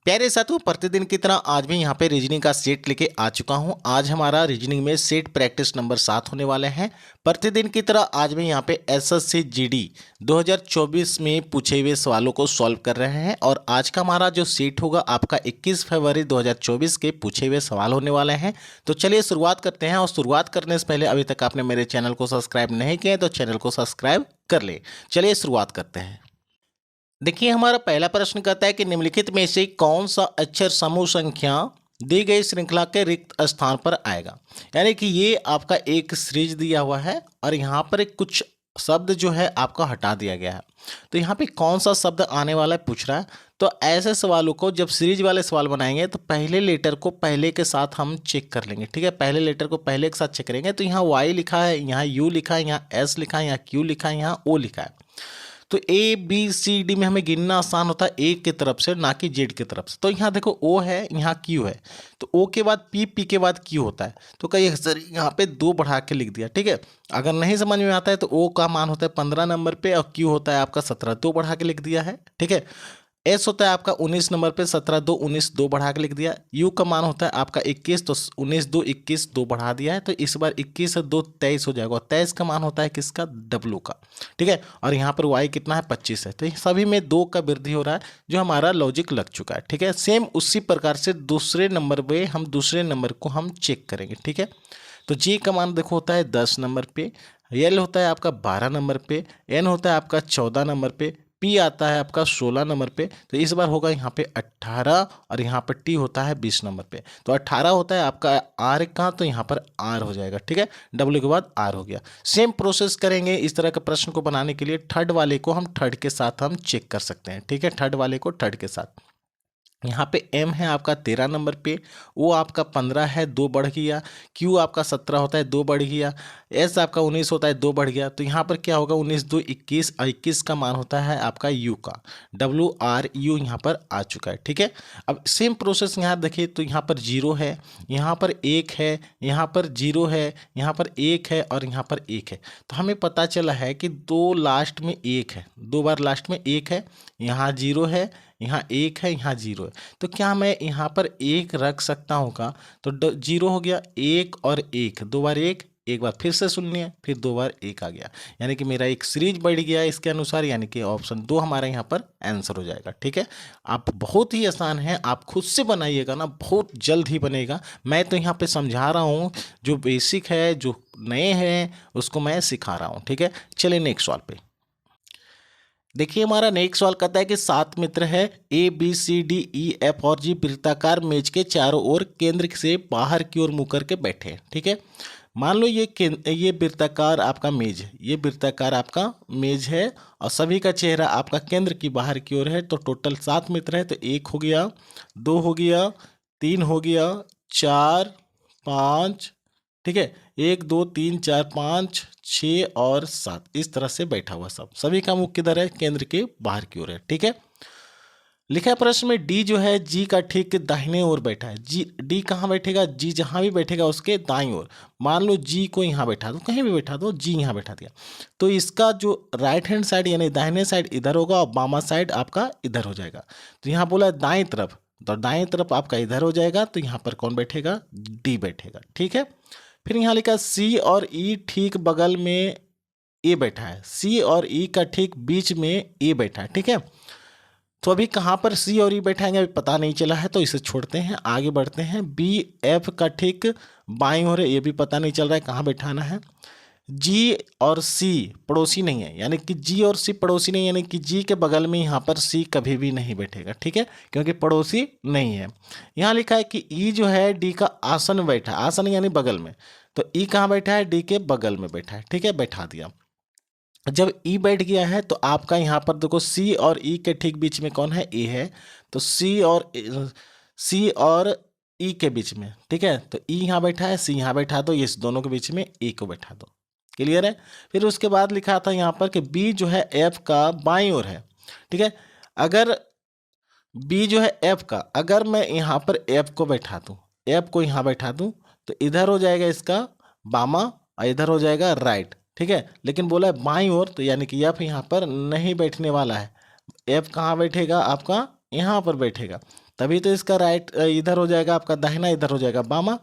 प्यारे साथियों, प्रतिदिन की तरह आज भी यहाँ पे रीजनिंग का सेट लेके आ चुका हूँ। आज हमारा रीजनिंग में सेट प्रैक्टिस नंबर 7 होने वाले हैं। प्रतिदिन की तरह आज भी यहाँ पे एसएससी जीडी 2024 में पूछे हुए सवालों को सॉल्व कर रहे हैं और आज का हमारा जो सेट होगा आपका 21 फरवरी 2024 के पूछे हुए सवाल होने वाले हैं। तो चलिए शुरुआत करते हैं और शुरुआत करने से पहले अभी तक आपने मेरे चैनल को सब्सक्राइब नहीं किया है तो चैनल को सब्सक्राइब कर ले। चलिए शुरुआत करते हैं। देखिए, हमारा पहला प्रश्न कहता है कि निम्नलिखित में से कौन सा अक्षर समूह संख्या दी गई श्रृंखला के रिक्त स्थान पर आएगा। यानी कि ये आपका एक सीरीज दिया हुआ है और यहाँ पर एक कुछ शब्द जो है आपका हटा दिया गया है। तो यहाँ पे कौन सा शब्द आने वाला है पूछ रहा है। तो ऐसे सवालों को जब सीरीज वाले सवाल बनाएंगे तो पहले लेटर को पहले के साथ हम चेक कर लेंगे। ठीक है, पहले लेटर को पहले के साथ चेक करेंगे। तो यहाँ वाई लिखा है, यहाँ यू लिखा है, यहाँ एस लिखा है, यहाँ क्यू लिखा है, यहाँ ओ लिखा है। तो ए बी सी डी में हमें गिनना आसान होता है ए की तरफ से, ना कि जेड की तरफ से। तो यहाँ देखो ओ है, यहाँ क्यू है, तो ओ के बाद पी, पी के बाद क्यू होता है। तो कहीं सर यहाँ पे 2 बढ़ा के लिख दिया। ठीक है, अगर नहीं समझ में आता है तो ओ का मान होता है 15 नंबर पे और क्यू होता है आपका 17, 2 बढ़ा के लिख दिया है। ठीक है, एस होता है आपका 19 नंबर पे 17, 2 19, 2 बढ़ा के लिख दिया। यू का मान होता है आपका 21, तो 19 2 21, 2 बढ़ा दिया है। तो इस बार 21 से 2 23 हो जाएगा। 23 का मान होता है किसका, डब्लू का। ठीक है, और यहाँ पर वाई कितना है 25 है। तो सभी में 2 का वृद्धि हो रहा है, जो हमारा लॉजिक लग चुका है। ठीक है, सेम उसी प्रकार से दूसरे नंबर पे हम दूसरे नंबर को हम चेक करेंगे। ठीक है, तो जी का मान देखो होता है 10 नंबर पे, एल होता है आपका 12 नंबर पे, एन होता है आपका 14 नंबर पे, पी आता है आपका 16 नंबर पे। तो इस बार होगा यहाँ पे 18 और यहाँ पर टी होता है 20 नंबर पे। तो 18 होता है आपका आर का, तो यहाँ पर आर हो जाएगा। ठीक है, डब्ल्यू के बाद आर हो गया। सेम प्रोसेस करेंगे इस तरह के प्रश्न को बनाने के लिए। थर्ड वाले को हम थर्ड के साथ हम चेक कर सकते हैं। ठीक है, थर्ड वाले को थर्ड के साथ। यहाँ पे एम है आपका 13 नंबर पे, वो आपका 15 है, 2 बढ़ गया। क्यू आपका 17 होता है, 2 बढ़ गया। एस आपका 19 होता है, 2 बढ़ गया। तो यहाँ पर क्या होगा 19 2 21 और 21 का मान होता है आपका यू का, डब्ल्यू आर यू यहाँ पर आ चुका है। ठीक है, अब सेम प्रोसेस यहाँ देखिए। तो यहाँ पर 0 है, यहाँ पर 1 है, यहाँ पर 0 है, यहाँ पर 1 है और यहाँ पर 1 है। तो हमें पता चला है कि 2 लास्ट में 1 है, 2 बार लास्ट में 1 है, यहाँ 0 है, यहाँ 1 है, यहाँ 0 है। तो क्या मैं यहाँ पर 1 रख सकता हूँ का। तो 0 हो गया, 1 और 1, 2 बार 1, एक बार फिर से सुनिए, फिर 2 बार 1 आ गया। यानी कि मेरा एक सीरीज बढ़ गया इसके अनुसार, यानी कि ऑप्शन 2 हमारे यहाँ पर आंसर हो जाएगा। ठीक है, आप बहुत ही आसान है, आप खुद से बनाइएगा ना, बहुत जल्द ही बनेगा। मैं तो यहाँ पे समझा रहा हूँ, जो बेसिक है, जो नए हैं उसको मैं सिखा रहा हूँ। ठीक है, चलिए नेक्स्ट सवाल पे। देखिए, हमारा नेक्स्ट सवाल कहता है कि 7 मित्र है, A B C D E F और जी वृत्ताकार मेज के चारों ओर केंद्र से बाहर की ओर मुंह करके बैठे हैं। ठीक है, मान लो ये वृत्ताकार आपका मेज है, ये वृत्ताकार आपका मेज है और सभी का चेहरा आपका केंद्र की बाहर की ओर है। तो टोटल 7 मित्र है। तो 1 हो गया, 2 हो गया, 3 हो गया, 4 5, ठीक है, 1 2 3 4 5 6 और 7, इस तरह से बैठा हुआ सब, सभी का मुख किधर है, केंद्र के बाहर की ओर है। ठीक है, लिखा है प्रश्न में डी जो है जी का ठीक दाहिने ओर बैठा है। जी डी कहाँ बैठेगा, जी जहाँ भी बैठेगा उसके दाईं ओर। मान लो जी को यहाँ बैठा दो, कहीं भी बैठा दो, जी यहाँ बैठा दिया, तो इसका जो राइट हैंड साइड यानी दाहिने साइड इधर होगा और बामा साइड आपका इधर हो जाएगा। तो यहाँ बोला दाएं तरफ, तो दाएं तरफ आपका इधर हो जाएगा। तो यहाँ पर कौन बैठेगा, डी बैठेगा। ठीक है, फिर यहाँ लिखा सी और ई ठीक बगल में ए बैठा है, सी और ई का ठीक बीच में ए बैठा है। ठीक है, तो अभी कहाँ पर सी और ई बैठाएंगे अभी पता नहीं चला है, तो इसे छोड़ते हैं, आगे बढ़ते हैं। बी एफ का ठीक बाईं ओर है, ये भी पता नहीं चल रहा है कहाँ बैठाना है। जी और सी पड़ोसी नहीं है, यानी कि जी और सी पड़ोसी नहीं, यानी कि जी के बगल में यहाँ पर सी कभी भी नहीं बैठेगा। ठीक है, क्योंकि पड़ोसी नहीं है। यहाँ लिखा है कि ई जो है डी का आसन में बैठा है, आसन यानी बगल में। तो ई कहाँ बैठा है, डी के बगल में बैठा है। ठीक है, बैठा दिया। जब ई बैठ गया है तो आपका यहाँ पर देखो सी और ई के ठीक बीच में कौन है, ए है। तो सी और ई के बीच में, ठीक है, तो ई यहाँ बैठा है, सी यहाँ बैठा दो, इस दोनों के बीच में ए को बैठा दो। क्लियर है। फिर उसके बाद लिखा था यहाँ पर कि बी जो है एफ का बाईं ओर है। ठीक है, अगर बी जो है एफ का, अगर मैं यहाँ पर एफ को बैठा दूँ, एफ को यहाँ बैठा दूँ, तो इधर हो जाएगा इसका बामा और इधर हो जाएगा राइट। ठीक है, लेकिन बोला है बाईं ओर, तो यानी कि एफ यहाँ पर नहीं बैठने वाला है। एफ कहाँ बैठेगा आपका, यहाँ पर बैठेगा। तभी तो इसका राइट इधर हो जाएगा आपका दाहिना, इधर हो जाएगा बामा।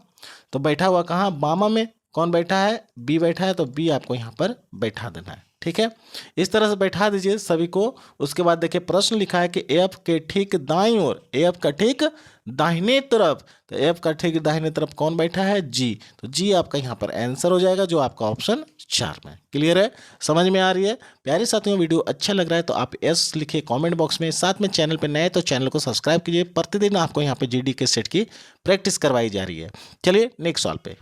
तो बैठा हुआ कहाँ, बामा में। कौन बैठा है, बी बैठा है, तो बी आपको यहाँ पर बैठा देना है। ठीक है, इस तरह से बैठा दीजिए सभी को। उसके बाद देखिए प्रश्न लिखा है कि एफ के ठीक दाईं ओर, एफ का ठीक दाहिने तरफ, तो एफ का ठीक दाहिने तरफ कौन बैठा है, जी। तो जी आपका यहाँ पर आंसर हो जाएगा, जो आपका ऑप्शन 4 में। क्लियर है, समझ में आ रही है प्यारे साथियों। वीडियो अच्छा लग रहा है तो आप एस लिखिए कमेंट बॉक्स में। साथ में चैनल पर नए तो चैनल को सब्सक्राइब कीजिए। प्रतिदिन आपको यहाँ पे जीडी के सेट की प्रैक्टिस करवाई जा रही है। चलिए नेक्स्ट सवाल पे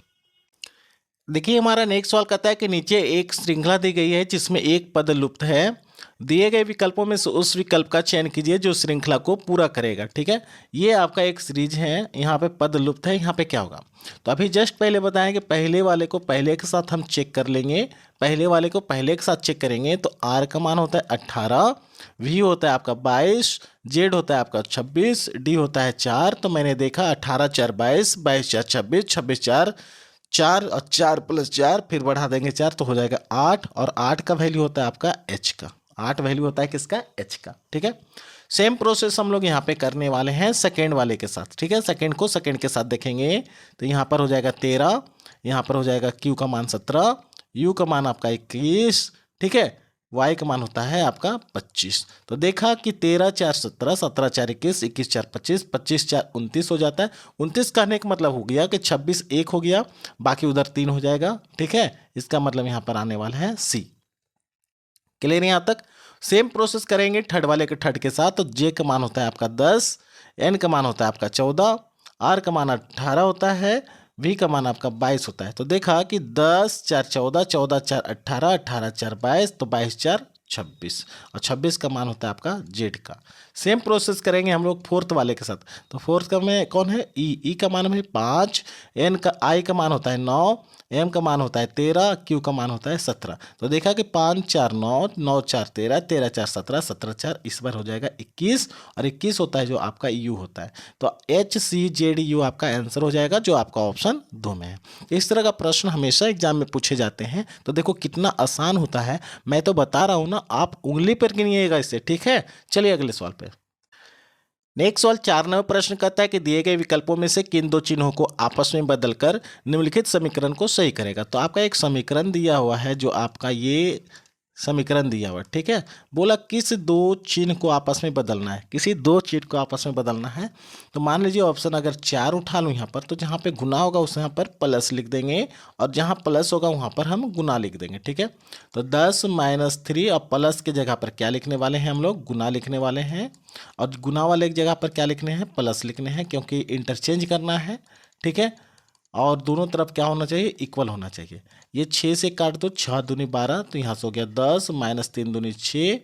देखिए, हमारा नेक्स्ट सवाल कहता है कि नीचे एक श्रृंखला दी गई है जिसमें एक पद लुप्त है। दिए गए विकल्पों में से उस विकल्प का चयन कीजिए जो श्रृंखला को पूरा करेगा। ठीक है, ये आपका एक सीरीज है, यहाँ पे पद लुप्त है, यहाँ पे क्या होगा। तो अभी जस्ट पहले बताएं कि पहले वाले को पहले के साथ हम चेक कर लेंगे। पहले वाले को पहले के साथ चेक करेंगे तो आर का मान होता है 18, वी होता है आपका 22, जेड होता है आपका 26, डी होता है 4। तो मैंने देखा 18 4 22, 22 4 26, 26 4 4 और 4 + 4, फिर बढ़ा देंगे 4 तो हो जाएगा 8। और 8 का वैल्यू होता है आपका एच का, 8 वैल्यू होता है किसका, एच का। ठीक है, सेम प्रोसेस हम लोग यहाँ पे करने वाले हैं सेकेंड वाले के साथ। ठीक है, सेकेंड को सेकेंड के साथ देखेंगे तो यहाँ पर हो जाएगा 13, यहाँ पर हो जाएगा क्यू का मान 17, यू का मान आपका 21। ठीक है, y का मान होता है आपका 25। तो देखा कि 13 4 17, 17 4 21, 21 4 25, 25 4 29 हो जाता है। 29 कहने का मतलब हो गया कि 26 1 हो गया, बाकी उधर 3 हो जाएगा। ठीक है, इसका मतलब यहाँ पर आने वाला है सी। क्लियर यहाँ तक। सेम प्रोसेस करेंगे थर्ड वाले के थर्ड के साथ। तो जे का मान होता है आपका 10, एन का मान होता है आपका 14, आर का मान 18 होता है, वी का मान आपका 22 होता है। तो देखा कि 10 4 14, 14 4 18, 18 4 22, तो 22 4 26, और 26 का मान होता है आपका जेड का। सेम प्रोसेस करेंगे हम लोग फोर्थ वाले के साथ। तो फोर्थ का में कौन है, ई का मान है 5, एन का आई का मान होता है 9, एम का मान होता है 13, क्यू का मान होता है 17। तो देखा कि 5 4 9, 9 4 13, 13 4 17, 17 4 इस बार हो जाएगा 21, और 21 होता है जो आपका यू होता है। तो एच सी जेड यू आपका आंसर हो जाएगा, जो आपका ऑप्शन 2 में है। इस तरह का प्रश्न हमेशा एग्जाम में पूछे जाते हैं। तो देखो कितना आसान होता है, मैं तो बता रहा हूँ ना, आप उंगली पर गिनिएगा इसे। ठीक है, चलिए अगले सवाल पे। नेक्स्ट सवाल 4 नंबर प्रश्न कहता है कि दिए गए विकल्पों में से किन दो चिन्हों को आपस में बदलकर निम्नलिखित समीकरण को सही करेगा। तो आपका एक समीकरण दिया हुआ है, जो आपका ये समीकरण दिया हुआ है। ठीक है, बोला किस दो चिन्ह को आपस में बदलना है, किसी दो चिन्ह को आपस में बदलना है। तो मान लीजिए ऑप्शन अगर 4 उठा लूँ यहाँ पर, तो जहाँ पे गुना होगा उस यहाँ पर प्लस लिख देंगे, और जहाँ प्लस होगा वहाँ पर हम गुना लिख देंगे। ठीक है, तो 10 - 3, और प्लस की जगह पर क्या लिखने वाले हैं हम लोग, गुना लिखने वाले हैं, और गुना वाले की जगह पर क्या लिखने हैं, प्लस लिखने हैं, क्योंकि इंटरचेंज करना है। ठीक है, और दोनों तरफ क्या होना चाहिए, इक्वल होना चाहिए। ये 6 से काट दो, 6 दूनी 12, तो यहाँ से हो गया 10, -3 दूनी 6,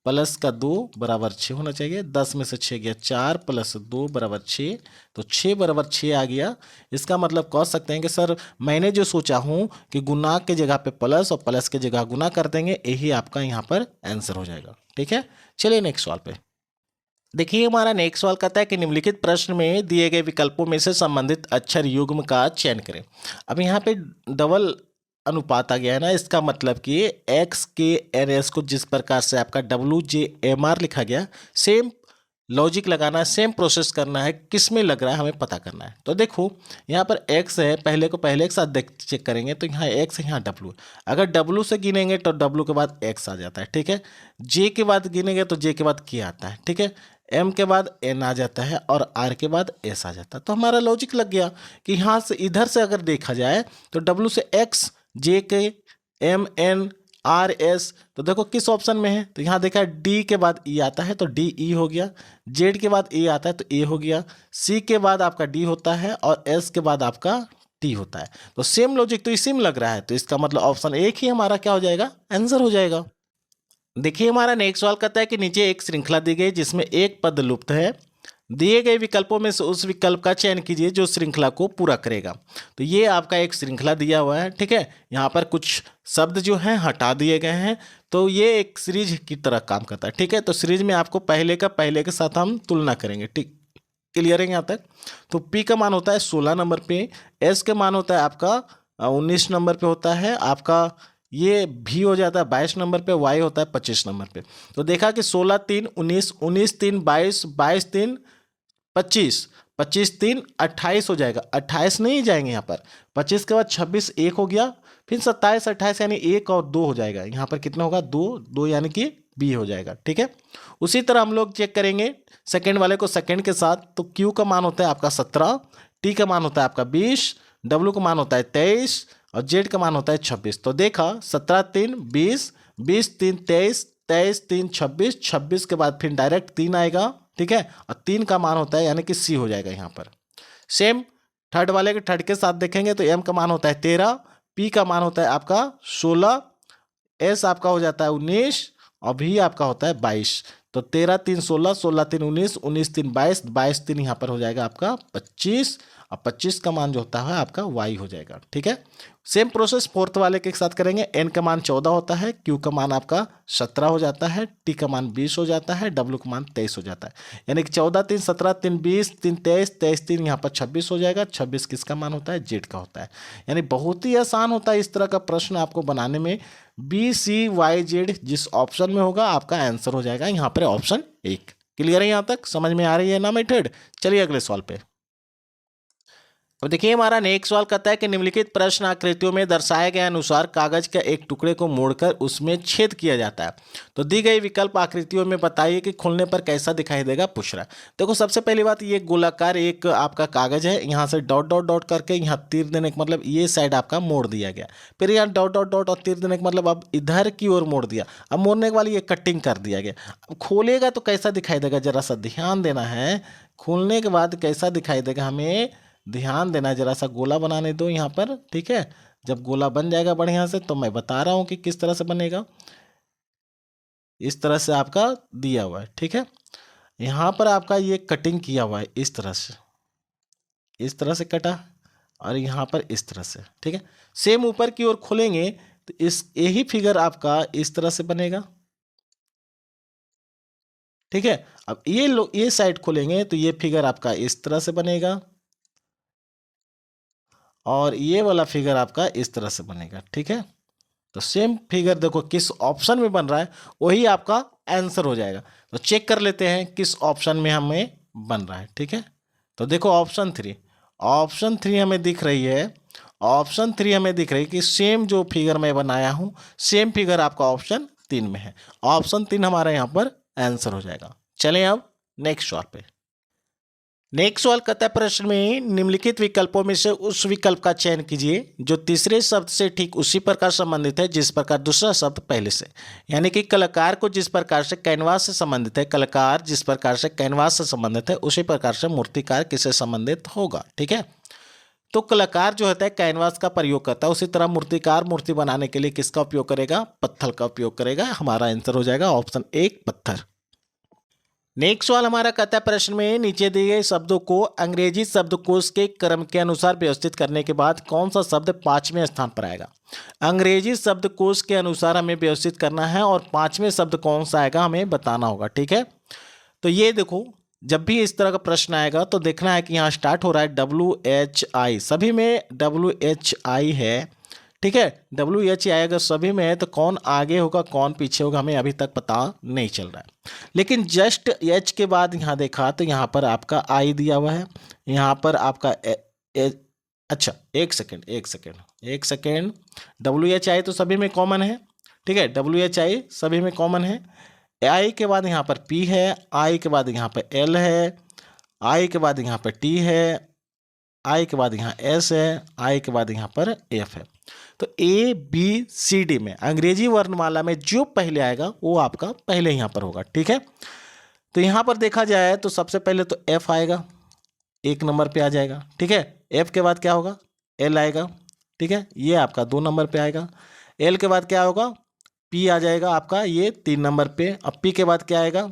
प्लस का 2 बराबर 6 होना चाहिए। 10 में से 6 गया 4, प्लस 2 बराबर 6, तो 6 बराबर 6 आ गया। इसका मतलब कह सकते हैं कि सर मैंने जो सोचा हूँ कि गुना के जगह पे प्लस और प्लस के जगह गुना कर देंगे, यही आपका यहाँ पर आंसर हो जाएगा। ठीक है, चलिए नेक्स्ट सवाल पे देखिए। हमारा नेक्स्ट सवाल कहता है कि निम्नलिखित प्रश्न में दिए गए विकल्पों में से संबंधित अक्षर युग्म का चयन करें। अब यहाँ पे डबल अनुपात आ गया है ना, इसका मतलब कि एक्स के एन एस को जिस प्रकार से आपका WJMR लिखा गया, सेम लॉजिक लगाना है, सेम प्रोसेस करना है, किस में लग रहा है हमें पता करना है। तो देखो यहाँ पर x है, पहले को पहले के साथ देख चेक करेंगे तो यहाँ x है, यहाँ W। अगर W से गिनेंगे तो W के बाद x आ जाता है। ठीक है, J के बाद गिनेंगे तो J के बाद K आता है। ठीक है, M के बाद N आ जाता है, और R के बाद S आ जाता है। तो हमारा लॉजिक लग गया कि यहाँ से इधर से अगर देखा जाए तो W से X, J के M N R S, तो देखो किस ऑप्शन में है। तो यहाँ देखा D के बाद E आता है तो D E हो गया, Z के बाद A आता है तो A हो गया, C के बाद आपका D होता है, और S के बाद आपका T होता है। तो सेम लॉजिक तो इसी में लग रहा है, तो इसका मतलब ऑप्शन एक ही हमारा क्या हो जाएगा, आंसर हो जाएगा। देखिए हमारा नेक्स्ट सवाल कहता है कि नीचे एक श्रृंखला दी गई जिसमें एक पद लुप्त है। दिए गए विकल्पों में से उस विकल्प का चयन कीजिए जो श्रृंखला को पूरा करेगा। तो ये आपका एक श्रृंखला दिया हुआ है। ठीक है, यहाँ पर कुछ शब्द जो हैं हटा दिए गए हैं, तो ये एक सीरीज की तरह काम करता है। ठीक है, तो सीरीज में आपको पहले के साथ हम तुलना करेंगे। ठीक, क्लियर है यहाँ तक। तो P का मान होता है 16 नंबर पे, S का मान होता है आपका 19 नंबर पे होता है, आपका ये भी हो जाता है 22 नंबर पे, Y होता है 25 नंबर पे। तो देखा कि 16 3 19, 19 3 22, 22 3 25, 25 3 28 हो जाएगा, 28 नहीं जाएंगे यहाँ पर, 25 के बाद 26 एक हो गया, फिर 27 28 यानी 1 और 2 हो जाएगा, यहाँ पर कितना होगा 2 2 यानी कि बी हो जाएगा। ठीक है, उसी तरह हम लोग चेक करेंगे सेकंड वाले को सेकंड के साथ, तो क्यू का मान होता है आपका 17, टी का मान होता है आपका 20, डब्ल्यू का मान होता है 23 और जेड का मान होता है 26। तो देखा 17 3 20, 20 3 23, 23 3 26, 26 के बाद फिर डायरेक्ट 3 आएगा। ठीक है, और 3 का मान होता है यानी कि सी हो जाएगा यहाँ पर। सेम थर्ड वाले के थर्ड के साथ देखेंगे तो एम का मान होता है 13, पी का मान होता है आपका 16, एस आपका हो जाता है 19 और भी आपका होता है 22। तो 13 3 16, 16 3 19, 19 3 22, 22 3 यहाँ पर हो जाएगा आपका 25 और 25 का मान जो होता है आपका वाई हो जाएगा। ठीक है, सेम प्रोसेस फोर्थ वाले के साथ करेंगे। एन का मान 14 होता है, क्यू का मान आपका 17 हो जाता है, टी का मान 20 हो जाता है, डब्ल्यू का मान 23 हो जाता है। यानी कि 14 3 17 3 20 3 23, 23 3 यहाँ पर 26 हो जाएगा। 26 किसका मान होता है? जेड का होता है। यानी बहुत ही आसान होता है इस तरह का प्रश्न आपको बनाने में। बी सी वाई जेड जिस ऑप्शन में होगा आपका आंसर हो जाएगा यहाँ पर ऑप्शन 1। क्लियर है? यहाँ तक समझ में आ रही है ना मेथड? चलिए अगले सवाल पे। अब देखिए हमारा नेक्स्ट सवाल कहता है कि निम्नलिखित प्रश्न आकृतियों में दर्शाए गए अनुसार कागज के एक टुकड़े को मोड़कर उसमें छेद किया जाता है, तो दी गई विकल्प आकृतियों में बताइए कि खुलने पर कैसा दिखाई देगा, पूछ रहा है। देखो सबसे पहली बात, ये गोलाकार एक आपका कागज है, यहाँ से डॉट डॉट डॉट करके यहाँ तीर देने का मतलब ये साइड आपका मोड़ दिया गया, फिर यहाँ डॉट डॉट डॉट और तीर देने का मतलब अब इधर की ओर मोड़ दिया, अब मोड़ने के बाद ये कटिंग कर दिया गया। अब खोलेगा तो कैसा दिखाई देगा, जरा सा ध्यान देना है। खोलने के बाद कैसा दिखाई देगा हमें ध्यान देना है, जरा सा गोला बनाने दो यहाँ पर। ठीक है, जब गोला बन जाएगा बढ़िया से तो मैं बता रहा हूँ कि किस तरह से बनेगा। इस तरह से आपका दिया हुआ है। ठीक है, यहाँ पर आपका ये कटिंग किया हुआ है, इस तरह से, इस तरह से कटा और यहाँ पर इस तरह से। ठीक है, सेम ऊपर की ओर खोलेंगे तो इस यही फिगर आपका इस तरह से बनेगा। ठीक है, अब ये साइड खोलेंगे तो ये फिगर आपका इस तरह से बनेगा और ये वाला फिगर आपका इस तरह से बनेगा। ठीक है, तो सेम फिगर देखो किस ऑप्शन में बन रहा है वही आपका आंसर हो जाएगा। तो चेक कर लेते हैं किस ऑप्शन में हमें बन रहा है। ठीक है, तो देखो ऑप्शन 3, ऑप्शन 3 हमें दिख रही है, ऑप्शन 3 हमें दिख रही है कि सेम जो फिगर मैं बनाया हूँ सेम फिगर आपका ऑप्शन 3 में है। ऑप्शन 3 हमारा यहाँ पर आंसर हो जाएगा। चलें अब नेक्स्ट सवाल पे। नेक्स्ट सवाल कहता है प्रश्न में निम्नलिखित विकल्पों में से उस विकल्प का चयन कीजिए जो तीसरे शब्द से ठीक उसी प्रकार संबंधित है जिस प्रकार दूसरा शब्द पहले से। यानी कि कलाकार को जिस प्रकार से कैनवास से संबंधित है, कलाकार जिस प्रकार से कैनवास से संबंधित है उसी प्रकार से मूर्तिकार किससे संबंधित होगा। ठीक है, तो कलाकार जो होता है कैनवास का प्रयोग करता है, उसी तरह मूर्तिकार मूर्ति बनाने के लिए किसका उपयोग करेगा? पत्थर का उपयोग करेगा। हमारा आंसर हो जाएगा ऑप्शन 1 पत्थर। नेक्स्ट सवाल हमारा कहता है प्रश्न में नीचे दिए गए शब्दों को अंग्रेजी शब्दकोश के क्रम के अनुसार व्यवस्थित करने के बाद कौन सा शब्द 5वें स्थान पर आएगा। अंग्रेजी शब्दकोश के अनुसार हमें व्यवस्थित करना है और 5वें शब्द कौन सा आएगा हमें बताना होगा। ठीक है, तो ये देखो जब भी इस तरह का प्रश्न आएगा तो देखना है कि यहाँ स्टार्ट हो रहा है WHI, सभी में WHI है। ठीक है, WHI अगर सभी में है तो कौन आगे होगा कौन पीछे होगा हमें अभी तक पता नहीं चल रहा है। लेकिन जस्ट H के बाद यहाँ देखा तो यहाँ पर आपका I दिया हुआ है, यहाँ पर आपका अच्छा एक सेकेंड WHI तो सभी में कॉमन है। ठीक है, WHI सभी में कॉमन है। I के बाद यहाँ पर P है, I के बाद यहाँ पर L है, I के बाद यहाँ पर T है, I के बाद यहाँ S है, I के बाद यहाँ पर F है। तो ABCD में अंग्रेजी वर्णमाला में जो पहले आएगा वो आपका पहले यहाँ पर होगा। ठीक है, तो यहाँ पर देखा जाए तो सबसे पहले तो F आएगा, 1 नंबर पे आ जाएगा। ठीक है, F के बाद क्या होगा? L आएगा। ठीक है, ये आपका 2 नंबर पे आएगा। L के बाद क्या होगा? P आ जाएगा आपका ये 3 नंबर पे। अब P के बाद क्या आएगा?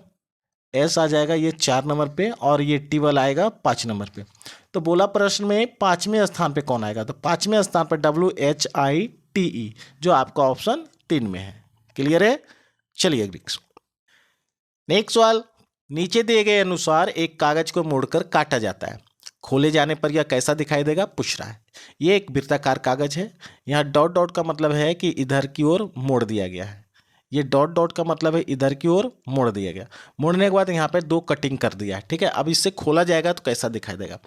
S आ जाएगा ये 4 नंबर पे और ये T वाला आएगा 5 नंबर पे। तो बोला प्रश्न में 5वें स्थान पे कौन आएगा, तो 5वें स्थान पर WHITE जो आपका ऑप्शन 3 में है। क्लियर है? चलिए नेक्स्ट सवाल, नीचे दिए गए अनुसार एक कागज को मोड़कर काटा जाता है, खोले जाने पर यह कैसा दिखाई देगा, पूछ रहा है। ये एक वृत्ताकार कागज है, यहाँ डॉट डॉट का मतलब है कि इधर की ओर मोड़ दिया गया है। ये डॉट डॉट का मतलब है इधर की ओर मोड़ दिया गया। मोड़ने के बाद यहाँ पे 2 कटिंग कर दिया है, ठीक है। अब इससे खोला जाएगा तो कैसा दिखाई देगा,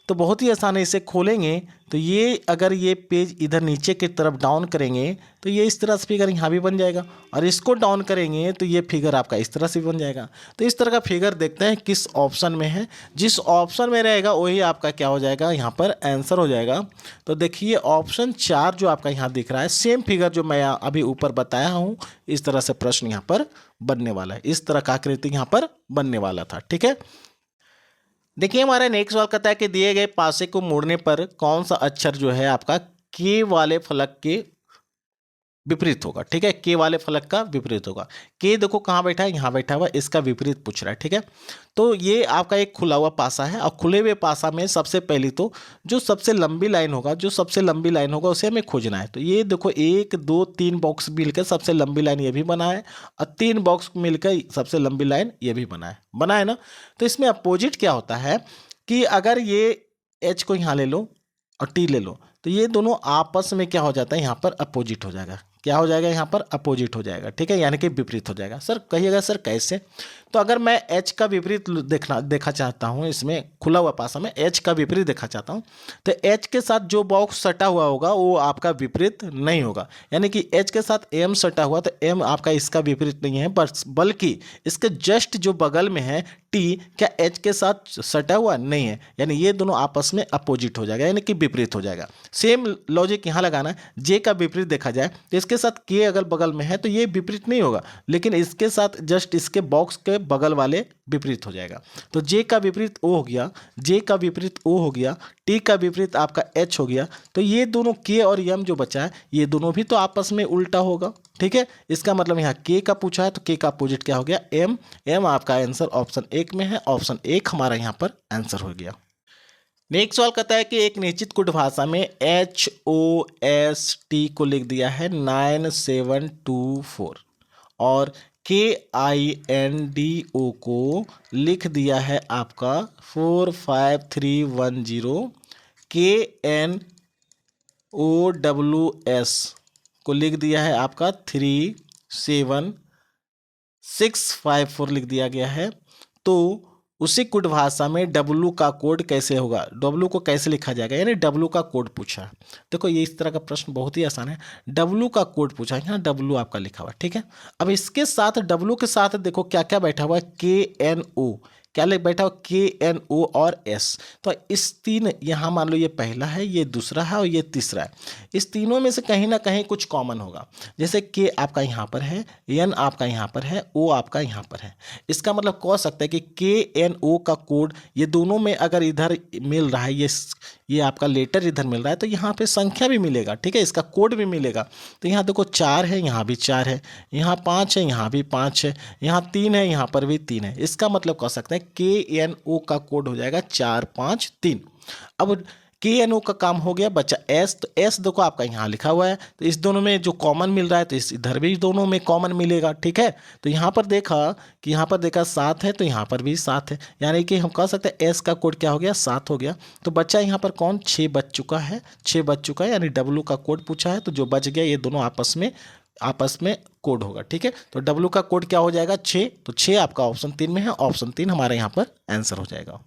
तो बहुत ही आसान है। इसे खोलेंगे तो ये अगर ये पेज इधर नीचे की तरफ डाउन करेंगे तो ये इस तरह से फिगर यहाँ भी बन जाएगा, और इसको डाउन करेंगे तो ये फिगर आपका इस तरह से बन जाएगा। तो इस तरह का फिगर देखते हैं किस ऑप्शन में है। जिस ऑप्शन में रहेगा वही आपका क्या हो जाएगा, यहाँ पर आंसर हो जाएगा। तो देखिए ऑप्शन 4 जो आपका यहाँ दिख रहा है, सेम फिगर जो मैं अभी ऊपर बताया हूँ, इस तरह से प्रश्न यहाँ पर बनने वाला है। इस तरह का आकृति यहाँ पर बनने वाला था, ठीक है। देखिए हमारा नेक्स्ट सवाल कहता है कि दिए गए पासे को मोड़ने पर कौन सा अक्षर जो है आपका के वाले फलक के विपरीत होगा, ठीक है। के वाले फलक का विपरीत होगा। के देखो कहाँ बैठा है, यहाँ बैठा हुआ, इसका विपरीत पूछ रहा है, ठीक है। तो ये आपका एक खुला हुआ पासा है, और खुले हुए पासा में सबसे पहली तो जो सबसे लंबी लाइन होगा, उसे हमें खोजना है। तो ये देखो 1 2 3 बॉक्स मिलकर सबसे लंबी लाइन ये भी बना है, और 3 बॉक्स मिलकर सबसे लंबी लाइन ये भी बना है ना। तो इसमें अपोजिट क्या होता है कि अगर ये एच को यहाँ ले लो और टी ले लो, तो ये दोनों आपस में क्या हो जाता है, यहाँ पर अपोजिट हो जाएगा। क्या हो जाएगा, यहाँ पर अपोजिट हो जाएगा, ठीक है, यानी कि विपरीत हो जाएगा। सर कहिएगा सर कैसे? तो अगर मैं एच का विपरीत देखा चाहता हूँ, इसमें खुला हुआ पासा में एच का विपरीत देखा चाहता हूँ, तो एच के साथ जो बॉक्स सटा हुआ होगा वो आपका विपरीत नहीं होगा। यानी कि एच के साथ एम सटा हुआ, तो एम आपका इसका विपरीत नहीं है, बल्कि इसके जस्ट जो बगल में है टी, क्या एच के साथ सटा हुआ नहीं है, यानी ये दोनों आपस में अपोजिट हो जाएगा, यानी कि विपरीत हो जाएगा। सेम लॉजिक यहाँ लगाना है। जे का विपरीत देखा जाए तो इसके साथ के अगल बगल में है तो ये विपरीत नहीं होगा, लेकिन इसके साथ जस्ट इसके बॉक्स के बगल वाले विपरीत हो जाएगा। तो जे का विपरीत ओ हो गया, जे का विपरीत ओ हो गया, टी का विपरीत आपका एच हो गया। तो ये दोनों के और एम जो बचा है, ये दोनों भी तो आपस में उल्टा होगा, ठीक है। इसका मतलब यहाँ के का पूछा है तो के का अपोजिट क्या हो गया, एम। एम आपका आंसर ऑप्शन 1 में है, ऑप्शन 1 हमारा यहाँ पर आंसर हो गया। नेक्स्ट सवाल कहता है कि एक निश्चित कुट भाषा में HOST को लिख दिया है 9724 और KINDO को लिख दिया है आपका 45310, KNOWS को लिख दिया है आपका 37654 लिख दिया गया है। तो उसी कुट भाषा में डब्लू का कोड कैसे होगा, डब्लू को कैसे लिखा जाएगा, यानी डब्लू का कोड पूछा है। देखो ये इस तरह का प्रश्न बहुत ही आसान है। डब्लू का कोड पूछा है, यहाँ डब्लू आपका लिखा हुआ है, ठीक है। अब इसके साथ डब्लू के साथ देखो क्या क्या बैठा हुआ है, KNO, क्या बैठा हुआ, KNO और S। तो इस तीन, यहाँ मान लो ये पहला है, ये दूसरा है और ये तीसरा है। इस तीनों में से कहीं ना कहीं कुछ कॉमन होगा। जैसे K आपका यहाँ पर है, N आपका यहाँ पर है, O आपका यहाँ पर है। इसका मतलब कह सकता है कि KNO का कोड ये दोनों में अगर इधर मिल रहा है, ये आपका लेटर इधर मिल रहा है, तो यहाँ पे संख्या भी मिलेगा, ठीक है, इसका कोड भी मिलेगा। तो यहाँ देखो 4 है, यहाँ भी 4 है, यहाँ 5 है, यहाँ भी 5 है, यहाँ 3 है, यहाँ पर भी 3 है। इसका मतलब कह सकते हैं KNO का कोड हो जाएगा 453। अब KNO का काम हो गया, बच्चा S। तो S देखो आपका यहाँ लिखा हुआ है, तो इस दोनों में जो कॉमन मिल रहा है तो इस इधर भी दोनों में कॉमन मिलेगा, ठीक है। तो यहाँ पर देखा कि यहाँ पर देखा 7 है, तो यहाँ पर भी 7 है, यानी कि हम कह सकते हैं S का कोड क्या हो गया, 7 हो गया। तो बच्चा यहाँ पर कौन, 6 बच चुका है, 6 बच चुका है, यानी W का कोड पूछा है, तो जो बच गया ये दोनों आपस में कोड होगा, ठीक है। तो W का कोड क्या हो जाएगा, 6। तो 6 आपका ऑप्शन 3 में है, ऑप्शन 3 हमारे यहाँ पर आंसर हो जाएगा।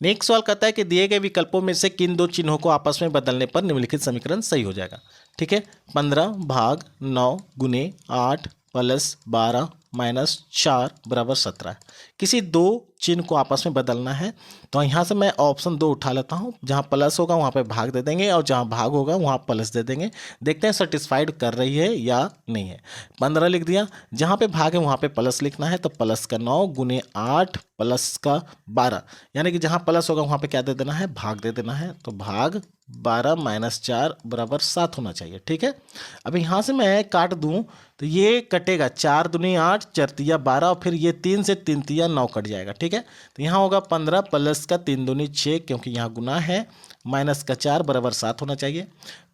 नेक्स्ट सवाल कहता है कि दिए गए विकल्पों में से किन दो चिन्हों को आपस में बदलने पर निम्नलिखित समीकरण सही हो जाएगा, ठीक है। 15 भाग 9 गुने 8 प्लस 12 माइनस 4 बराबर 17। किसी दो चिन्ह को आपस में बदलना है, तो यहाँ से मैं ऑप्शन 2 उठा लेता हूँ। जहाँ प्लस होगा वहाँ पे भाग दे देंगे, और जहाँ भाग होगा वहाँ प्लस दे देंगे। देखते हैं सेटिस्फाइड कर रही है या नहीं है। 15 लिख दिया, जहाँ पे भाग है वहाँ पे प्लस लिखना है, तो प्लस का 9 गुने 8 प्लस का 12, यानी कि जहाँ प्लस होगा वहाँ पे क्या दे देना है, भाग दे देना है। तो भाग 12 माइनस 4 बराबर 7 होना चाहिए, ठीक है। अब यहाँ से मैं काट दूँ तो ये कटेगा, 4 दूनी 8, 4 तिया 12, और फिर ये 3 से 3 तिया 9 कट जाएगा, ठीक है। तो यहाँ होगा 15 प्लस का 3 दूनी 6, क्योंकि यहाँ गुना है, माइनस का 4 बराबर 7 होना चाहिए।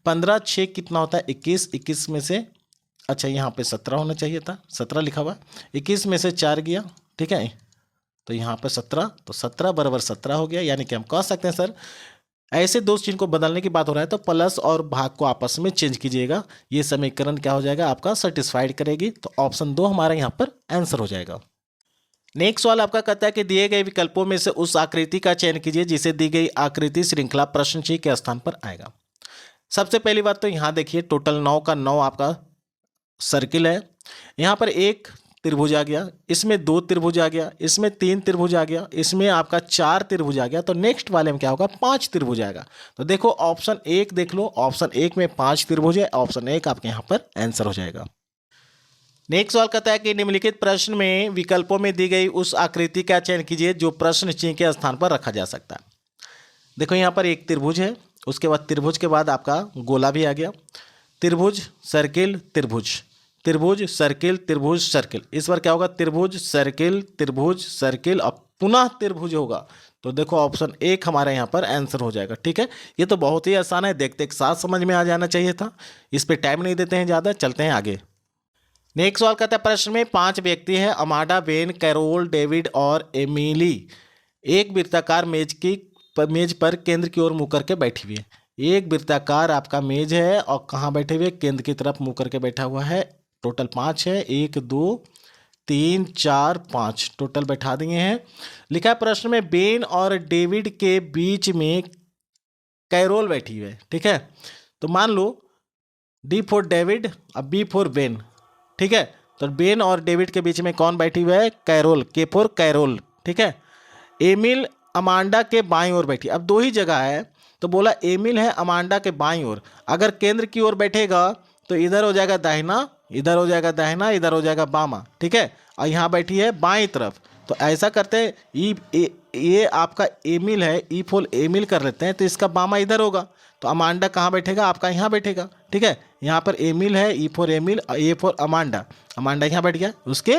15 6 कितना होता है, 21। 21 में से, अच्छा यहाँ पे 17 होना चाहिए था, 17 लिखा हुआ। 21 में से 4 गया, ठीक है, तो यहाँ पे 17, तो 17 बराबर 17 हो गया। यानी कि हम कह सकते हैं सर ऐसे दो चिन्ह को बदलने की बात हो रहा है तो प्लस और भाग को आपस में चेंज कीजिएगा, ये समीकरण क्या हो जाएगा आपका सेटिस्फाइड करेगी। तो ऑप्शन 2 हमारा यहाँ पर आंसर हो जाएगा। नेक्स्ट सवाल आपका कहता है कि दिए गए विकल्पों में से उस आकृति का चयन कीजिए जिसे दी गई आकृति श्रृंखला प्रश्न चिन्ह के स्थान पर आएगा। सबसे पहली बात तो यहाँ देखिए टोटल 9 का 9 आपका सर्किल है। यहाँ पर एक त्रिभुज आ गया, इसमें 2 त्रिभुज आ गया, इसमें 3 त्रिभुज आ गया, इसमें आपका 4 त्रिभुज आ गया। तो नेक्स्ट वाले में क्या होगा 5 त्रिभुज आएगा। तो देखो ऑप्शन 1 देख लो, ऑप्शन 1 में 5 त्रिभुज है, ऑप्शन 1 आपके यहाँ पर आंसर हो जाएगा। नेक्स्ट सवाल कहता है कि निम्नलिखित प्रश्न में विकल्पों में दी गई उस आकृति का चयन कीजिए जो प्रश्न चिन्ह के स्थान पर रखा जा सकता है। देखो यहाँ पर एक त्रिभुज है, उसके बाद त्रिभुज के बाद आपका गोला भी आ गया, त्रिभुज सर्किल त्रिभुज, त्रिभुज सर्किल त्रिभुज सर्किल। इस बार क्या होगा त्रिभुज सर्किल त्रिभुज सर्किल और पुनः त्रिभुज होगा। तो देखो ऑप्शन 1 हमारे यहाँ पर आंसर हो जाएगा। ठीक है, ये तो बहुत ही आसान है, देखते एक साथ समझ में आ जाना चाहिए था। इस पर टाइम नहीं देते हैं ज़्यादा, चलते हैं आगे। नेक्स्ट सवाल कहता है प्रश्न में 5 व्यक्ति हैं, अमांडा, बेन, कैरोल, डेविड और एमिली एक वृत्ताकार मेज पर केंद्र की ओर मुँह करके बैठी हुई है। एक वृत्ताकार आपका मेज है और कहाँ बैठे हुए केंद्र की तरफ मुँह करके बैठा हुआ है। टोटल 5 है, 1 2 3 4 5 टोटल बैठा दिए हैं। लिखा है प्रश्न में बेन और डेविड के बीच में कैरोल बैठी हुई है। ठीक है, तो मान लो D फॉर डेविड और B फॉर बेन। ठीक है, तो बेन और डेविड के बीच में कौन बैठी हुई है कैरोल, K फॉर कैरोल। ठीक है, एमिल अमांडा के बाईं ओर बैठी। अब 2 ही जगह है तो बोला एमिल है अमांडा के बाईं ओर। अगर केंद्र की ओर बैठेगा तो इधर हो जाएगा दाहिना, इधर हो जाएगा दाहिना, इधर हो जाएगा बामा। ठीक है, और यहाँ बैठी है बाईं तरफ। तो ऐसा करते हैं ये आपका एमिल है, ई फॉर एमिल कर लेते हैं, तो इसका बामा इधर होगा। तो अमांडा कहाँ बैठेगा आपका यहाँ बैठेगा। ठीक है, यहाँ पर एमिल है, E for Emil, A for Amanda, Amanda यहाँ बैठ गया उसके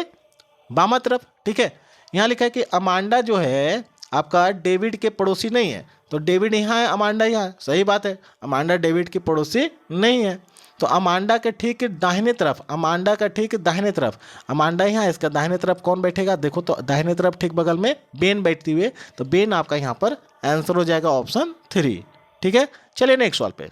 बामा तरफ। ठीक है, यहाँ लिखा है कि अमांडा जो है आपका डेविड के पड़ोसी नहीं है। तो डेविड यहाँ है, अमांडा यहाँ है, सही बात है, अमांडा डेविड की पड़ोसी नहीं है। तो अमांडा के ठीक दाहिने तरफ, अमांडा का ठीक दाहिने तरफ, अमांडा यहाँ है, इसका दाहिने तरफ कौन बैठेगा देखो, तो दाहिने तरफ ठीक बगल में बेन बैठती हुई। तो बेन आपका यहाँ पर आंसर हो जाएगा ऑप्शन 3। ठीक है, चलिए नेक्स्ट सवाल पे।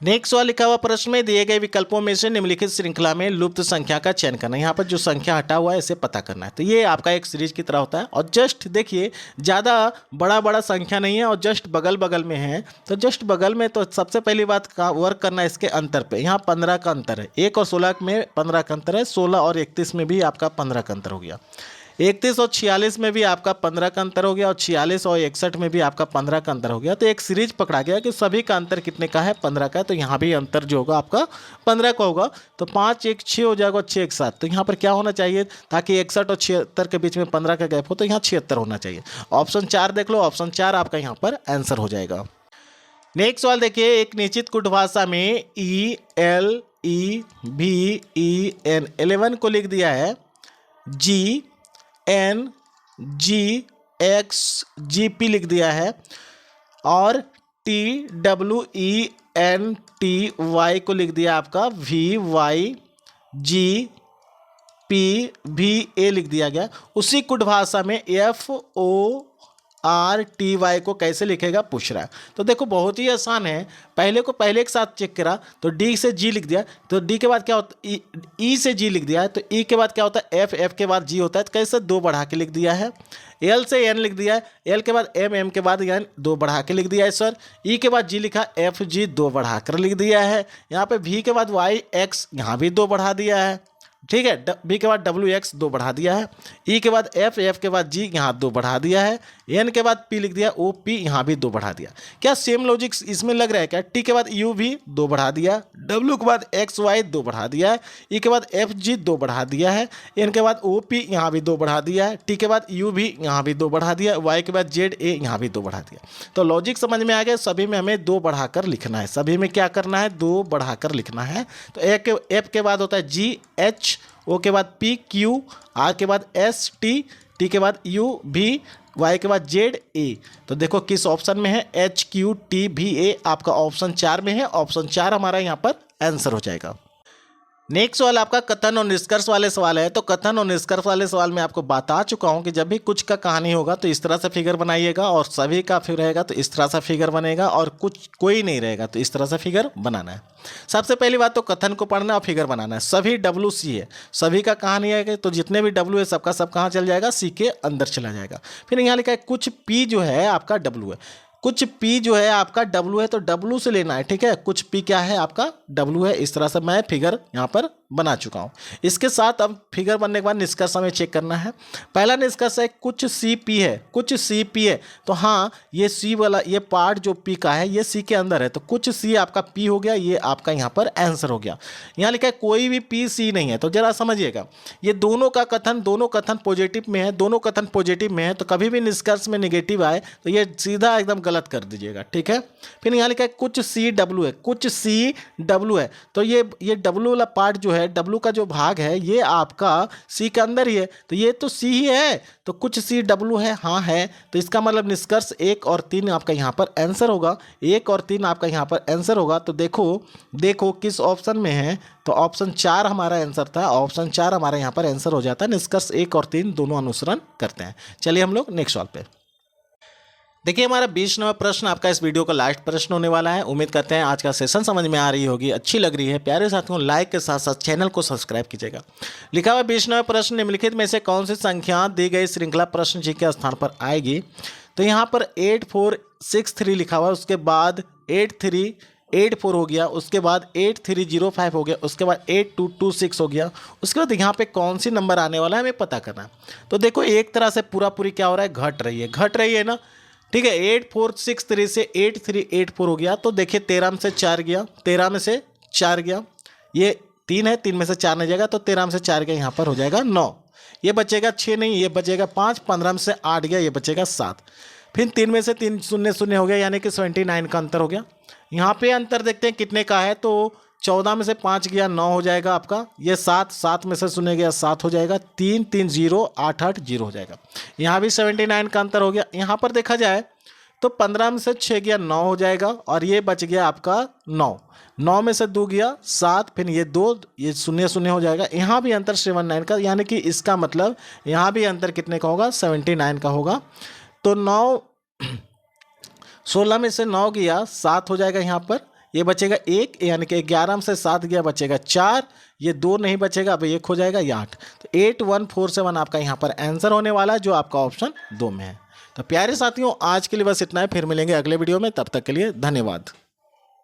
नेक्स्ट सवाल लिखा हुआ प्रश्न में दिए गए विकल्पों में से निम्नलिखित श्रृंखला में लुप्त संख्या का चयन करना है। यहाँ पर जो संख्या हटा हुआ है इसे पता करना है। तो ये आपका एक सीरीज की तरह होता है और जस्ट देखिए ज़्यादा बड़ा संख्या नहीं है और जस्ट बगल बगल में है। तो जस्ट बगल में तो सबसे पहली बात का वर्क करना है इसके अंतर पे। यहाँ 15 का अंतर है, 1 और 16 में 15 का अंतर है, 16 और 31 में भी आपका 15 का अंतर हो गया, 31 और 46 में भी आपका 15 का अंतर हो गया और 46 और 61 में भी आपका 15 का अंतर हो गया। तो एक सीरीज पकड़ा गया कि सभी का अंतर कितने का है 15 का है। तो यहाँ भी अंतर जो होगा आपका 15 का होगा। तो 5 1 6 हो जाएगा, 6 1 7। तो यहाँ पर क्या होना चाहिए ताकि 61 और 76 के बीच में 15 का गैप हो, तो यहाँ 76 होना चाहिए। ऑप्शन 4 देख लो, ऑप्शन 4 आपका यहाँ पर आंसर हो जाएगा। नेक्स्ट सवाल देखिए, एक निश्चित कुट भाषा में ELEVEN 11 को लिख दिया है GNGXGP लिख दिया है और TWENTY को लिख दिया आपका VYGPVA लिख दिया गया। उसी कुट भाषा में FORTY को कैसे लिखेगा पूछ रहा है। तो देखो बहुत ही आसान है, पहले एक साथ चेक करा तो D से G लिख दिया, तो D के बाद क्या होता है E से G लिख दिया है, तो E के बाद क्या होता है F के बाद G होता है। तो कैसे 2 बढ़ा के लिख दिया है। L से N लिख दिया है, L के बाद M के बाद N 2 बढ़ा के लिख दिया है सर। E के बाद G लिखा, FG 2 बढ़ा कर लिख दिया है। यहाँ पे V के बाद YX यहाँ भी 2 बढ़ा दिया है। ठीक है, B के बाद WX 2 बढ़ा दिया है, E के बाद F के बाद G यहाँ 2 बढ़ा दिया है, N के बाद P लिख दिया, OP यहाँ भी 2 बढ़ा दिया। क्या सेम लॉजिक इसमें लग रहा है क्या। T के बाद U भी 2 बढ़ा दिया, W के बाद XY 2 बढ़ा दिया है, E के बाद FG 2 बढ़ा दिया है, N के बाद OP यहाँ भी 2 बढ़ा दिया है, T के बाद U भी यहाँ भी 2 बढ़ा दिया, Y के बाद ZA यहाँ भी 2 बढ़ा दिया। तो लॉजिक समझ में आ गया, सभी में हमें 2 बढ़ाकर लिखना है, सभी में क्या करना है 2 बढ़ाकर लिखना है। तो F के बाद होता है GH, O के बाद P Q, R के बाद S T, T के बाद U V, Y के बाद Z A। तो देखो किस ऑप्शन में है H Q T V A, आपका ऑप्शन 4 में है। ऑप्शन 4 हमारा यहाँ पर आंसर हो जाएगा। नेक्स्ट सवाल आपका कथन और निष्कर्ष वाले सवाल है। तो कथन और निष्कर्ष वाले सवाल में आपको बता चुका हूं कि जब भी कुछ का कहानी होगा तो इस तरह से फिगर बनाइएगा, और सभी का फिर रहेगा तो इस तरह से फिगर बनेगा, और कुछ कोई नहीं रहेगा तो इस तरह से फिगर बनाना है। सबसे पहली बात तो कथन को पढ़ना और फिगर बनाना है। सभी WC है, सभी का कहानी है तो जितने भी W है सबका सब कहाँ चल जाएगा, C के अंदर चला जाएगा। फिर यहाँ लिखा है कुछ P जो है आपका W है, कुछ P जो है आपका W है तो W से लेना है, ठीक है। कुछ P क्या है आपका W है। इस तरह से मैं फिगर यहाँ पर बना चुका हूँ। इसके साथ अब फिगर बनने के बाद निष्कर्ष हमें चेक करना है। पहला निष्कर्ष है कुछ CP है, कुछ CP है तो हाँ ये C वाला ये पार्ट जो P का है ये C के अंदर है, तो कुछ C आपका P हो गया, ये आपका यहाँ पर आंसर हो गया। यहाँ लिखा है कोई भी P C नहीं है, तो जरा समझिएगा ये दोनों कथन पॉजिटिव में है, दोनों कथन पॉजिटिव में है, तो कभी भी निष्कर्ष में निगेटिव आए तो ये सीधा एकदम गलत कर दीजिएगा, ठीक है। फिर यहाँ लिखा है कुछ CW है, कुछ CW है तो ये W वाला पार्ट जो है, W का जो भाग है ये आपका C के अंदर ही है, तो ये तो C ही है, तो कुछ CW है, हाँ है। तो इसका मतलब निष्कर्ष 1 और 3 आपका यहाँ पर आंसर होगा, 1 और 3 आपका यहाँ पर आंसर होगा। तो देखो किस ऑप्शन में है, तो ऑप्शन 4 हमारा आंसर था, ऑप्शन 4 हमारा यहाँ पर आंसर हो जाता है। निष्कर्ष 1 और 3 दोनों अनुसरण करते हैं। चलिए हम लोग नेक्स्ट सवाल पे देखिए। हमारा 20 नंबर प्रश्न आपका इस वीडियो का लास्ट प्रश्न होने वाला है। उम्मीद करते हैं आज का सेशन समझ में आ रही होगी, अच्छी लग रही है। प्यारे साथियों लाइक के साथ साथ चैनल को सब्सक्राइब कीजिएगा। लिखा हुआ 20 नंबर प्रश्न निम्नलिखित में से कौन सी संख्या दी गई श्रृंखला प्रश्न जी के स्थान पर आएगी। तो यहाँ पर 8463 लिखा हुआ है, उसके बाद 8384 हो गया, उसके बाद 8305 हो गया, उसके बाद 8226 हो गया। उसके बाद यहाँ पे कौन सी नंबर आने वाला है हमें पता करना है। तो देखो एक तरह से पूरी क्या हो रहा है, घट रही है ना, ठीक है। 8463 से 8384 हो गया, तो देखिए 13 में से 4 गया, 13 में से 4 गया, ये 3 है, 3 में से 4 नहीं जाएगा तो 13 में से 4 गया, यहाँ पर हो जाएगा 9, ये बचेगा 6 नहीं, ये बचेगा 5, 15 में से 8 गया, ये बचेगा 7, फिर 3 में से 3 शून्य हो गया, यानी कि 79 का अंतर हो गया। यहाँ पे अंतर देखते हैं कितने का है, तो 14 में से 5 गया 9 हो जाएगा आपका, ये 7 में से शून्य गया 7 हो जाएगा, 3 3 0 8 8 0 हो जाएगा। यहाँ भी 79 का अंतर हो गया। यहाँ पर देखा जाए तो 15 में से 6 गया 9 हो जाएगा, और ये बच गया आपका 9 में से 2 गया 7, फिर ये 2 ये शून्य हो जाएगा। यहाँ भी अंतर 79 का, यानी कि इसका मतलब यहाँ भी अंतर कितने का होगा, 79 का होगा। तो 16 में से 9 गया 7 हो जाएगा, यहाँ पर ये बचेगा 1, यानी कि 11 में से 7 गया बचेगा 4, ये 2 नहीं बचेगा, अब 1 हो जाएगा, ये 8। तो 8147 आपका यहाँ पर आंसर होने वाला है, जो आपका ऑप्शन 2 में है। तो प्यारे साथियों आज के लिए बस इतना है, फिर मिलेंगे अगले वीडियो में, तब तक के लिए धन्यवाद।